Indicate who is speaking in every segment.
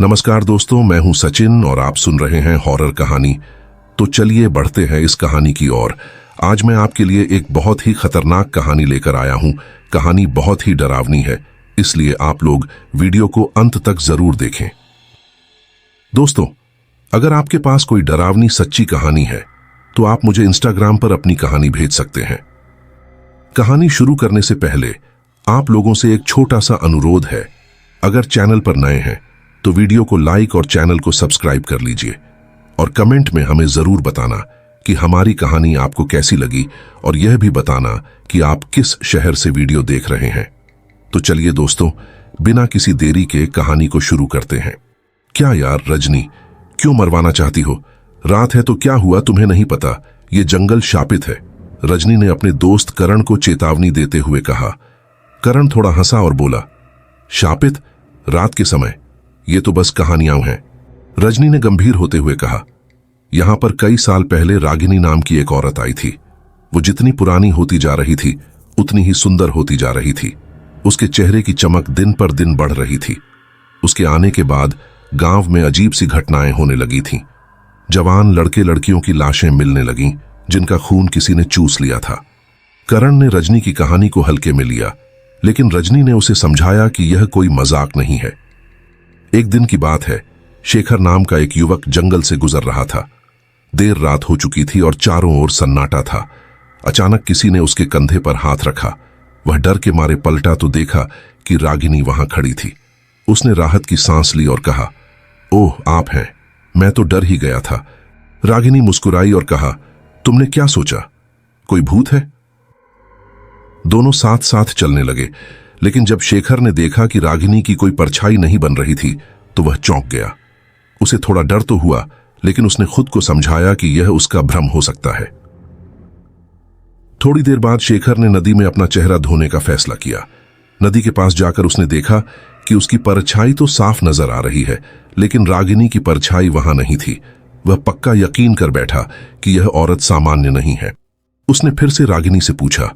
Speaker 1: नमस्कार दोस्तों, मैं हूं सचिन और आप सुन रहे हैं हॉरर कहानी। तो चलिए बढ़ते हैं इस कहानी की ओर। आज मैं आपके लिए एक बहुत ही खतरनाक कहानी लेकर आया हूं। कहानी बहुत ही डरावनी है, इसलिए आप लोग वीडियो को अंत तक जरूर देखें। दोस्तों, अगर आपके पास कोई डरावनी सच्ची कहानी है तो आप मुझे इंस्टाग्राम पर अपनी कहानी भेज सकते हैं। कहानी शुरू करने से पहले आप लोगों से एक छोटा सा अनुरोध है। अगर चैनल पर नए हैं तो वीडियो को लाइक और चैनल को सब्सक्राइब कर लीजिए और कमेंट में हमें जरूर बताना कि हमारी कहानी आपको कैसी लगी और यह भी बताना कि आप किस शहर से वीडियो देख रहे हैं। तो चलिए दोस्तों, बिना किसी देरी के कहानी को शुरू करते हैं। क्या यार रजनी, क्यों मरवाना चाहती हो? रात है तो क्या हुआ तुम्हें नहीं पता? ये जंगल शापित है, रजनी ने अपने दोस्त करण को चेतावनी देते हुए कहा। करण थोड़ा हंसा और बोला, शापित? रात के समय? ये तो बस कहानियां हैं। रजनी ने गंभीर होते हुए कहा, यहां पर कई साल पहले रागिनी नाम की एक औरत आई थी। वो जितनी पुरानी होती जा रही थी उतनी ही सुंदर होती जा रही थी। उसके चेहरे की चमक दिन पर दिन बढ़ रही थी। उसके आने के बाद गांव में अजीब सी घटनाएं होने लगी थीं। जवान लड़के लड़कियों की लाशें मिलने लगीं जिनका खून किसी ने चूस लिया था। करण ने रजनी की कहानी को हल्के में लिया, लेकिन रजनी ने उसे समझाया कि यह कोई मजाक नहीं है। एक दिन की बात है, शेखर नाम का एक युवक जंगल से गुजर रहा था। देर रात हो चुकी थी और चारों ओर सन्नाटा था। अचानक किसी ने उसके कंधे पर हाथ रखा। वह डर के मारे पलटा तो देखा कि रागिनी वहां खड़ी थी। उसने राहत की सांस ली और कहा, ओह आप हैं, मैं तो डर ही गया था। रागिनी मुस्कुराई और कहा, तुमने क्या सोचा, कोई भूत है? दोनों साथ साथ चलने लगे, लेकिन जब शेखर ने देखा कि रागिनी की कोई परछाई नहीं बन रही थी तो वह चौंक गया। उसे थोड़ा डर तो हुआ, लेकिन उसने खुद को समझाया कि यह उसका भ्रम हो सकता है। थोड़ी देर बाद शेखर ने नदी में अपना चेहरा धोने का फैसला किया। नदी के पास जाकर उसने देखा कि उसकी परछाई तो साफ नजर आ रही है, लेकिन रागिनी की परछाई वहां नहीं थी। वह पक्का यकीन कर बैठा कि यह औरत सामान्य नहीं है। उसने फिर से रागिनी से पूछा,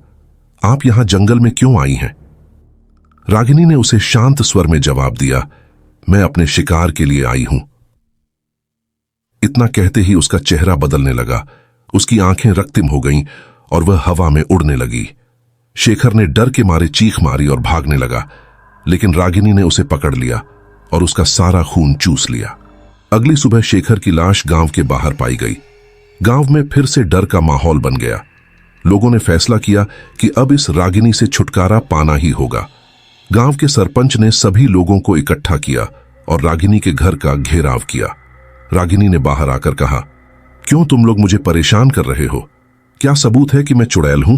Speaker 1: आप यहां जंगल में क्यों आई हैं? रागिनी ने उसे शांत स्वर में जवाब दिया, मैं अपने शिकार के लिए आई हूं। इतना कहते ही उसका चेहरा बदलने लगा। उसकी आंखें रक्तिम हो गईं और वह हवा में उड़ने लगी। शेखर ने डर के मारे चीख मारी और भागने लगा, लेकिन रागिनी ने उसे पकड़ लिया और उसका सारा खून चूस लिया। अगली सुबह शेखर की लाश गांव के बाहर पाई गई। गांव में फिर से डर का माहौल बन गया। लोगों ने फैसला किया कि अब इस रागिनी से छुटकारा पाना ही होगा। गांव के सरपंच ने सभी लोगों को इकट्ठा किया और रागिनी के घर का घेराव किया। रागिनी ने बाहर आकर कहा, क्यों तुम लोग मुझे परेशान कर रहे हो? क्या सबूत है कि मैं चुड़ैल हूं?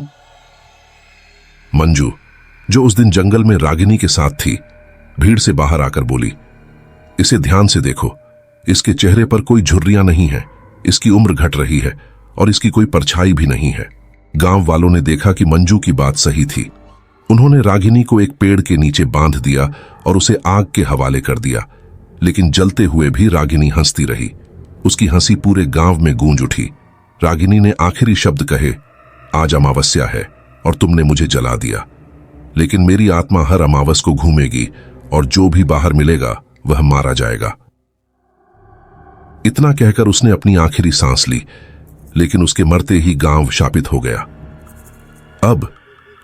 Speaker 1: मंजू, जो उस दिन जंगल में रागिनी के साथ थी, भीड़ से बाहर आकर बोली, इसे ध्यान से देखो, इसके चेहरे पर कोई झुर्रियां नहीं है, इसकी उम्र घट रही है और इसकी कोई परछाई भी नहीं है। गांव वालों ने देखा कि मंजू की बात सही थी। उन्होंने रागिनी को एक पेड़ के नीचे बांध दिया और उसे आग के हवाले कर दिया, लेकिन जलते हुए भी रागिनी हंसती रही। उसकी हंसी पूरे गांव में गूंज उठी। रागिनी ने आखिरी शब्द कहे, आज अमावस्या है और तुमने मुझे जला दिया, लेकिन मेरी आत्मा हर अमावस को घूमेगी और जो भी बाहर मिलेगा वह मारा जाएगा। इतना कहकर उसने अपनी आखिरी सांस ली, लेकिन उसके मरते ही गांव शापित हो गया। अब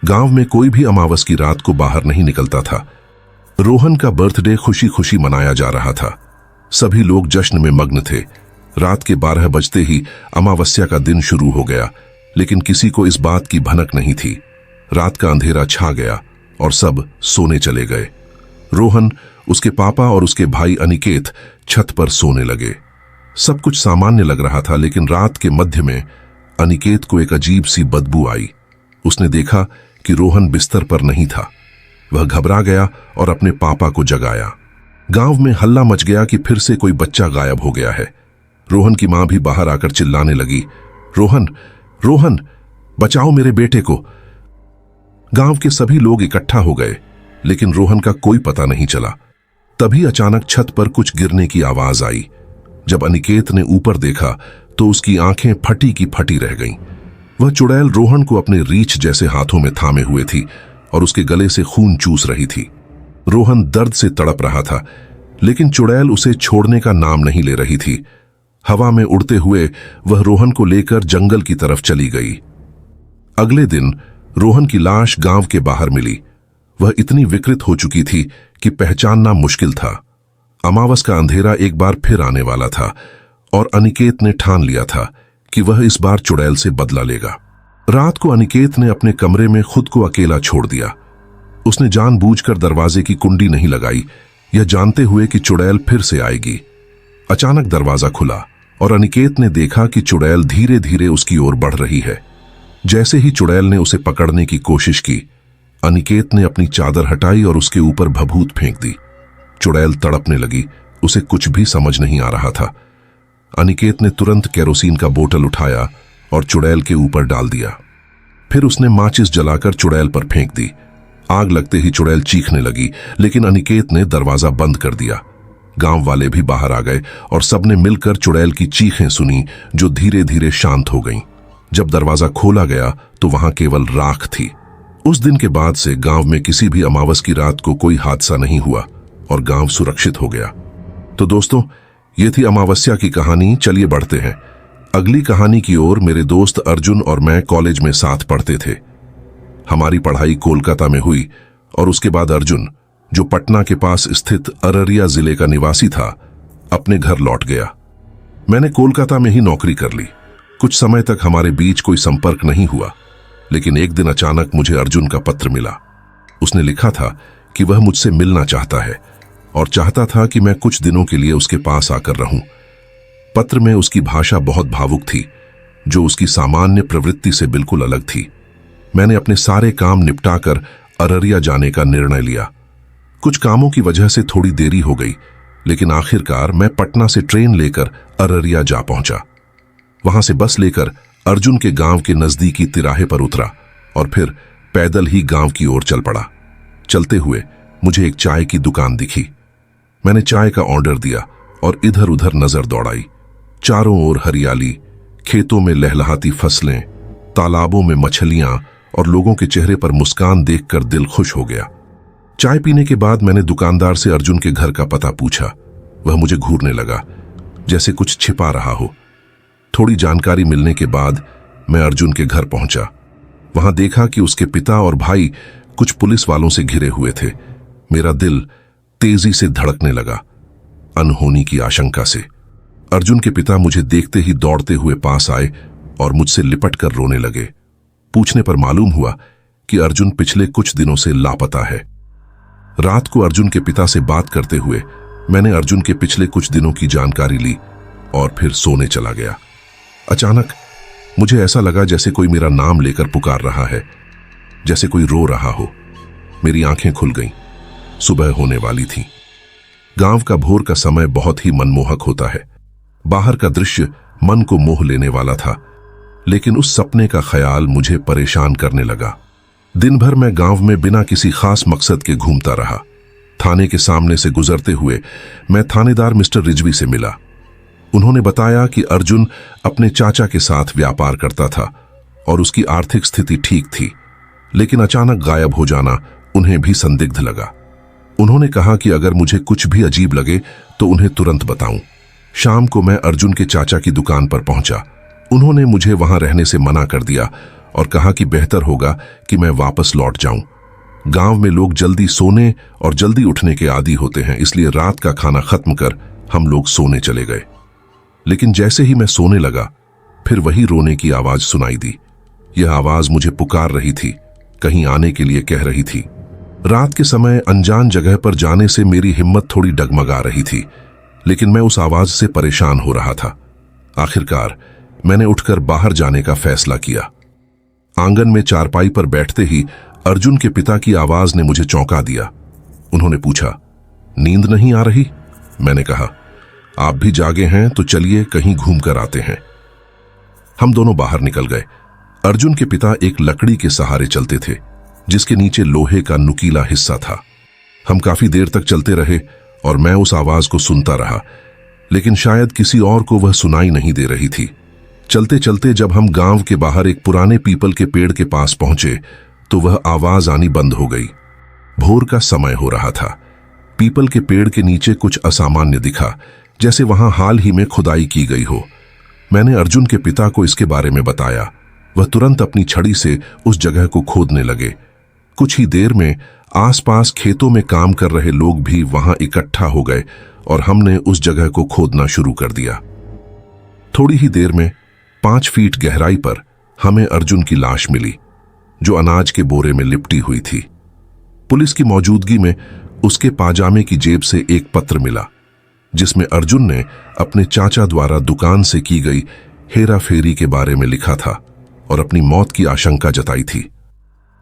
Speaker 1: गांव में कोई भी अमावस की रात को बाहर नहीं निकलता था। रोहन का बर्थडे खुशी खुशी मनाया जा रहा था। सभी लोग जश्न में मग्न थे। रात के 12 बजते ही अमावस्या का दिन शुरू हो गया, लेकिन किसी को इस बात की भनक नहीं थी। रात का अंधेरा छा गया और सब सोने चले गए। रोहन, उसके पापा और उसके भाई अनिकेत छत पर सोने लगे। सब कुछ सामान्य लग रहा था, लेकिन रात के मध्य में अनिकेत को एक अजीब सी बदबू आई। उसने देखा कि रोहन बिस्तर पर नहीं था। वह घबरा गया और अपने पापा को जगाया। गांव में हल्ला मच गया कि फिर से कोई बच्चा गायब हो गया है। रोहन की मां भी बाहर आकर चिल्लाने लगी, रोहन, रोहन, बचाओ मेरे बेटे को। गांव के सभी लोग इकट्ठा हो गए, लेकिन रोहन का कोई पता नहीं चला। तभी अचानक छत पर कुछ गिरने की आवाज आई। जब अनिकेत ने ऊपर देखा तो उसकी आंखें फटी की फटी रह गईं। वह चुड़ैल रोहन को अपने रीछ जैसे हाथों में थामे हुए थी और उसके गले से खून चूस रही थी। रोहन दर्द से तड़प रहा था, लेकिन चुड़ैल उसे छोड़ने का नाम नहीं ले रही थी। हवा में उड़ते हुए वह रोहन को लेकर जंगल की तरफ चली गई। अगले दिन रोहन की लाश गांव के बाहर मिली। वह इतनी विकृत हो चुकी थी कि पहचानना मुश्किल था। अमावस का अंधेरा एक बार फिर आने वाला था और अनिकेत ने ठान लिया था कि वह इस बार चुड़ैल से बदला लेगा। रात को अनिकेत ने अपने कमरे में खुद को अकेला छोड़ दिया। उसने जानबूझकर दरवाजे की कुंडी नहीं लगाई, यह जानते हुए कि चुड़ैल फिर से आएगी। अचानक दरवाजा खुला और अनिकेत ने देखा कि चुड़ैल धीरे धीरे उसकी ओर बढ़ रही है। जैसे ही चुड़ैल ने उसे पकड़ने की कोशिश की, अनिकेत ने अपनी चादर हटाई और उसके ऊपर भभूत फेंक दी। चुड़ैल तड़पने लगी, उसे कुछ भी समझ नहीं आ रहा था। अनिकेत ने तुरंत केरोसिन का बोतल उठाया और चुड़ैल के ऊपर डाल दिया। फिर उसने माचिस जलाकर चुड़ैल पर फेंक दी। आग लगते ही चुड़ैल चीखने लगी, लेकिन अनिकेत ने दरवाजा बंद कर दिया। गांव वाले भी बाहर आ गए और सबने मिलकर चुड़ैल की चीखें सुनी, जो धीरे धीरे शांत हो गईं। जब दरवाजा खोला गया तो वहां केवल राख थी। उस दिन के बाद से गांव में किसी भी अमावस की रात को कोई हादसा नहीं हुआ और गांव सुरक्षित हो गया। तो दोस्तों, ये थी अमावस्या की कहानी। चलिए बढ़ते हैं अगली कहानी की ओर। मेरे दोस्त अर्जुन और मैं कॉलेज में साथ पढ़ते थे। हमारी पढ़ाई कोलकाता में हुई और उसके बाद अर्जुन, जो पटना के पास स्थित अररिया जिले का निवासी था, अपने घर लौट गया। मैंने कोलकाता में ही नौकरी कर ली। कुछ समय तक हमारे बीच कोई संपर्क नहीं हुआ, लेकिन एक दिन अचानक मुझे अर्जुन का पत्र मिला। उसने लिखा था कि वह मुझसे मिलना चाहता है और चाहता था कि मैं कुछ दिनों के लिए उसके पास आकर रहूं। पत्र में उसकी भाषा बहुत भावुक थी, जो उसकी सामान्य प्रवृत्ति से बिल्कुल अलग थी। मैंने अपने सारे काम निपटाकर अररिया जाने का निर्णय लिया। कुछ कामों की वजह से थोड़ी देरी हो गई, लेकिन आखिरकार मैं पटना से ट्रेन लेकर अररिया जा पहुंचा। वहां से बस लेकर अर्जुन के गांव के नजदीकी तिराहे पर उतरा और फिर पैदल ही गांव की ओर चल पड़ा। चलते हुए मुझे एक चाय की दुकान दिखी। मैंने चाय का ऑर्डर दिया और इधर उधर नजर दौड़ाई। चारों ओर हरियाली, खेतों में लहलहाती फसलें, तालाबों में मछलियां और लोगों के चेहरे पर मुस्कान देखकर दिल खुश हो गया। चाय पीने के बाद मैंने दुकानदार से अर्जुन के घर का पता पूछा। वह मुझे घूरने लगा, जैसे कुछ छिपा रहा हो। थोड़ी जानकारी मिलने के बाद मैं अर्जुन के घर पहुंचा। वहां देखा कि उसके पिता और भाई कुछ पुलिस वालों से घिरे हुए थे। मेरा दिल तेजी से धड़कने लगा, अनहोनी की आशंका से। अर्जुन के पिता मुझे देखते ही दौड़ते हुए पास आए और मुझसे लिपट कर रोने लगे। पूछने पर मालूम हुआ कि अर्जुन पिछले कुछ दिनों से लापता है। रात को अर्जुन के पिता से बात करते हुए मैंने अर्जुन के पिछले कुछ दिनों की जानकारी ली और फिर सोने चला गया। अचानक मुझे ऐसा लगा जैसे कोई मेरा नाम लेकर पुकार रहा है, जैसे कोई रो रहा हो। मेरी आंखें खुल गईं। सुबह होने वाली थी। गांव का भोर का समय बहुत ही मनमोहक होता है। बाहर का दृश्य मन को मोह लेने वाला था, लेकिन उस सपने का ख्याल मुझे परेशान करने लगा। दिन भर मैं गांव में बिना किसी खास मकसद के घूमता रहा। थाने के सामने से गुजरते हुए मैं थानेदार मिस्टर रिजवी से मिला। उन्होंने बताया कि अर्जुन अपने चाचा के साथ व्यापार करता था और उसकी आर्थिक स्थिति ठीक थी, लेकिन अचानक गायब हो जाना उन्हें भी संदिग्ध लगा। उन्होंने कहा कि अगर मुझे कुछ भी अजीब लगे तो उन्हें तुरंत बताऊं। शाम को मैं अर्जुन के चाचा की दुकान पर पहुंचा। उन्होंने मुझे वहां रहने से मना कर दिया और कहा कि बेहतर होगा कि मैं वापस लौट जाऊं। गांव में लोग जल्दी सोने और जल्दी उठने के आदी होते हैं, इसलिए रात का खाना खत्म कर हम लोग सोने चले गए। लेकिन जैसे ही मैं सोने लगा, फिर वही रोने की आवाज सुनाई दी। यह आवाज मुझे पुकार रही थी, कहीं आने के लिए कह रही थी। रात के समय अनजान जगह पर जाने से मेरी हिम्मत थोड़ी डगमगा रही थी, लेकिन मैं उस आवाज से परेशान हो रहा था। आखिरकार मैंने उठकर बाहर जाने का फैसला किया। आंगन में चारपाई पर बैठते ही अर्जुन के पिता की आवाज ने मुझे चौंका दिया। उन्होंने पूछा, नींद नहीं आ रही? मैंने कहा, आप भी जागे हैं तो चलिए कहीं घूम कर आते हैं। हम दोनों बाहर निकल गए। अर्जुन के पिता एक लकड़ी के सहारे चलते थे, जिसके नीचे लोहे का नुकीला हिस्सा था। हम काफी देर तक चलते रहे और मैं उस आवाज को सुनता रहा, लेकिन शायद किसी और को वह सुनाई नहीं दे रही थी। चलते चलते जब हम गांव के बाहर एक पुराने पीपल के पेड़ के पास पहुंचे तो वह आवाज आनी बंद हो गई। भोर का समय हो रहा था। पीपल के पेड़ के नीचे कुछ असामान्य दिखा, जैसे वहां हाल ही में खुदाई की गई हो। मैंने अर्जुन के पिता को इसके बारे में बताया। वह तुरंत अपनी छड़ी से उस जगह को खोदने लगे। कुछ ही देर में आसपास खेतों में काम कर रहे लोग भी वहां इकट्ठा हो गए और हमने उस जगह को खोदना शुरू कर दिया। थोड़ी ही देर में 5 फीट गहराई पर हमें अर्जुन की लाश मिली, जो अनाज के बोरे में लिपटी हुई थी। पुलिस की मौजूदगी में उसके पाजामे की जेब से एक पत्र मिला, जिसमें अर्जुन ने अपने चाचा द्वारा दुकान से की गई हेरा फेरी के बारे में लिखा था और अपनी मौत की आशंका जताई थी।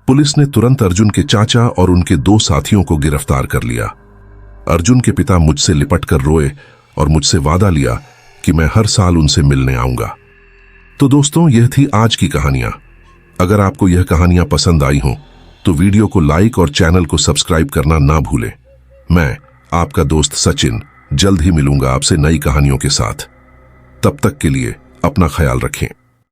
Speaker 1: पुलिस ने तुरंत अर्जुन के चाचा और उनके 2 साथियों को गिरफ्तार कर लिया। अर्जुन के पिता मुझसे लिपट कर रोए और मुझसे वादा लिया कि मैं हर साल उनसे मिलने आऊंगा। तो दोस्तों, यह थी आज की कहानियां। अगर आपको यह कहानियां पसंद आई हों तो वीडियो को लाइक और चैनल को सब्सक्राइब करना ना भूलें। मैं आपका दोस्त सचिन जल्द ही मिलूंगा आपसे नई कहानियों के साथ। तब तक के लिए अपना ख्याल रखें।